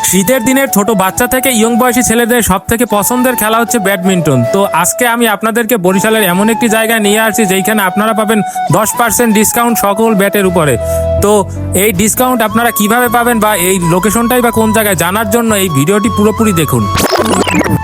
শীতের দিনের ছোট বাচ্চা থেকে ইয়ং বয়সী ছেলেদের সব থেকে পছন্দের খেলা হচ্ছে ব্যাডমিন্টন। তো আজকে আমি আপনাদেরকে বরিশালের এমন একটি জায়গায় নিয়ে আসছি যেখানে আপনারা পাবেন 10% ডিসকাউন্ট সকল ব্যাটের উপরে। তো এই ডিসকাউন্ট আপনারা কিভাবে পাবেন বা এই লোকেশনটাই বা কোন জায়গায় জানার জন্য এই ভিডিওটি পুরোপুরি দেখুন।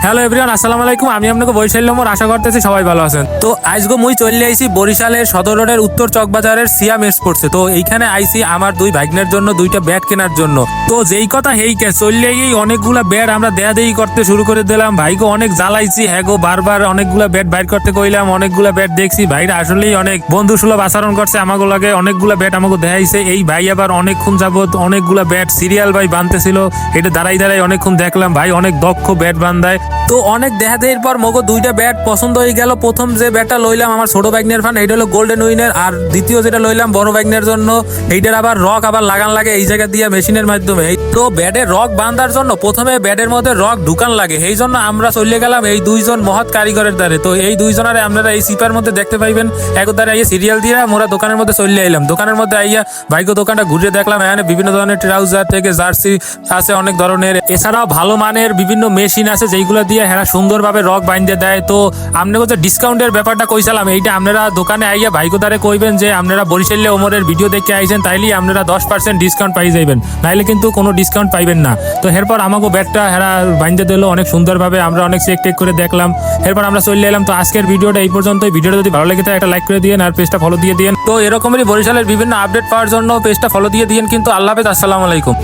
হ্যালো এভরিওয়ান, আসসালামু আলাইকুম। আমি আপনাকে বরিশাল নম্বর আশা করতেছি সবাই ভালো আছেন। তো আজকে মুই চলে আইছি বরিশালের সদর রোডের উত্তর চকবাজারের সিয়াম স্পোর্টসে। তো এইখানে আইছি আমার দুই ভাগ্নের জন্য দুইটা ব্যাট কেনার জন্য। তো যেই কথা হেইকে চললে গিয়ে অনেকগুলা ব্যাট আমরা দেয়াদেয়ি করতে শুরু করে দিলাম। ভাইকে অনেক জ্বালাইছি, হ্যাগো বারবার অনেকগুলা ব্যাট বাইর করতে কইলাম, অনেকগুলা ব্যাট দেখছি। ভাইরা আসলেই অনেক বন্ধু সুলভ আচরণ করছে আমাকে লাগে, অনেকগুলা ব্যাট আমাকে দেখাইছে। এই ভাই আবার অনেকক্ষণ যাবত অনেকগুলা ব্যাট সিরিয়াল ভাই বানতেছিল, এটা দাঁড়াই দাঁড়াই অনেকক্ষণ দেখলাম। ভাই অনেক দক্ষ ব্যাট বান্ধায়। তো অনেক দেখা দেওয়ার পর মগো দুইটা ব্যাট পছন্দ হয়ে গেল। প্রথম যে ব্যাটটা লইলাম আমার ছোট ভাগ্নের ফান, এইটা হলো গোল্ডেন উইনের। আর দ্বিতীয় যেটা লইলাম বড় ভাগ্নের জন্য, এইটার আবার রক আবার লাগান লাগে এই জায়গা দিয়ে মেশিনের মাধ্যমে। তো ব্যাটের রক বাঁধার জন্য প্রথমে ব্যাটের মধ্যে রক ঢুকান লাগে, এই জন্য আমরা চলে গেলাম এই দুইজন মহৎ কারিগরের দ্বারে। তো এই দুইজনের আপনারা এই সিপার মধ্যে দেখতে পাইবেন। একদারে আইয়া সিরিয়াল দিয়ে মোরা দোকানের মধ্যে চলে আইলাম। দোকানের মধ্যে আইয়া ভাইকে দোকানটা ঘুরে দেখলাম। এখানে বিভিন্ন ধরনের ট্রাউজার থেকে জার্সি আছে অনেক ধরনের, এছাড়াও ভালো মানের বিভিন্ন মেশিন আছে যেইগুলো দিয়ে হেরা সুন্দরভাবে রক বাইন্ধে দেয়। তো আপনাকে যে ডিসকাউন্টের ব্যাপারটা কইছিলাম, এইটা আপনারা দোকানে আইয়া ভাইকে দ্বারে কইবেন যে আপনারা বরিশালে ওমরের ভিডিও দেখে আইছেন, তাইলেই আপনারা 10% ডিসকাউন্ট পাই যাবেন, নাইলে কিন্তু কোনো ডিসকাউন্ট পাইবেন না। তো এরপর আমাকে ব্যাটটা হেরা বাইন্ধে দিল অনেক সুন্দরভাবে, আমরা অনেক চেক টেক করে দেখলাম। এরপর আমরা চলে এলাম। তো আজকের ভিডিওটা এই পর্যন্ত। ভিডিওটা যদি ভালো লেগে থাকে একটা লাইক করে দিন আর পেজটা ফলো দিয়ে দিন। তো এরকমই বরিশালের বিভিন্ন আপডেট পাওয়ার জন্য পেজটা ফলো দিয়ে দিন। কিন্তু আল্লাহ হাফেজ, আসসালামু আলাইকুম।